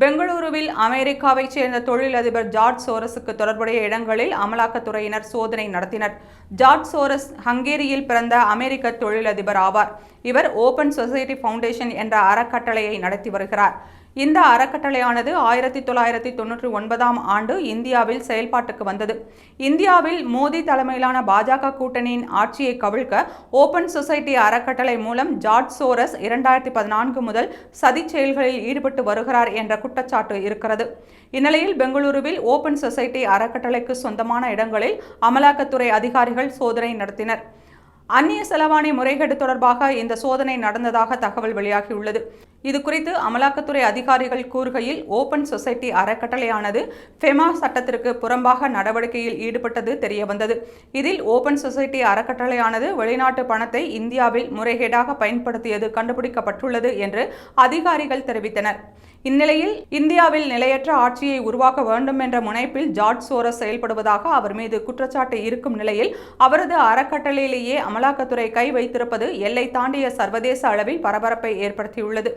பெங்களூருவில் அமெரிக்காவைச் சேர்ந்த தொழிலதிபர் ஜார்ஜ் சோரஸுக்கு தொடர்புடைய இடங்களில் அமலாக்கத்துறையினர் சோதனை நடத்தினர். ஜார்ஜ் சோரஸ் ஹங்கேரியில் பிறந்த அமெரிக்க தொழிலதிபர் ஆவார். இவர் ஓபன் சொசைட்டி ஃபவுண்டேஷன் என்ற அறக்கட்டளையை நடத்தி வருகிறார். இந்த அறக்கட்டளையானது 1999ஆம் ஆண்டு இந்தியாவில் செயல்பாட்டுக்கு வந்தது. இந்தியாவில் மோடி தலைமையிலான பாஜக கூட்டணியின் ஆட்சியை கவிழ்க்க ஓபன் சொசைட்டி அறக்கட்டளை மூலம் ஜார்ஜ் சோரஸ் 2014 முதல் சதிச் செயல்களில் ஈடுபட்டு வருகிறார் என்ற குற்றச்சாட்டு இருக்கிறது. இந்நிலையில் பெங்களூருவில் ஓபன் சொசைட்டி அறக்கட்டளைக்கு சொந்தமான இடங்களில் அமலாக்கத்துறை அதிகாரிகள் சோதனை நடத்தினர். அந்நிய செலவாணி முறைகேடு தொடர்பாக இந்த சோதனை நடந்ததாக தகவல் வெளியாகியுள்ளது. இதுகுறித்து அமலாக்கத்துறை அதிகாரிகள் கூறுகையில், ஓபன் சொசைட்டி அறக்கட்டளையானது ஃபெமா சட்டத்திற்கு புறம்பாக நடவடிக்கையில் ஈடுபட்டது தெரியவந்தது. இதில் ஓபன் சொசைட்டி அறக்கட்டளையானது வெளிநாட்டு பணத்தை இந்தியாவில் முறைகேடாக பயன்படுத்தியது கண்டுபிடிக்கப்பட்டுள்ளது என்று அதிகாரிகள் தெரிவித்தனர். இந்நிலையில் இந்தியாவில் நிலையற்ற ஆட்சியை உருவாக்க வேண்டும் என்ற முனைப்பில் ஜார்ஜ் சோரஸ் செயல்படுவதாக அவர் மீது குற்றச்சாட்டு இருக்கும் நிலையில் அவரது அறக்கட்டளையிலேயே அமலாக்கத்துறை கை வைத்திருப்பது எல்லை தாண்டிய சர்வதேச அளவில் பரபரப்பை ஏற்படுத்தியுள்ளது.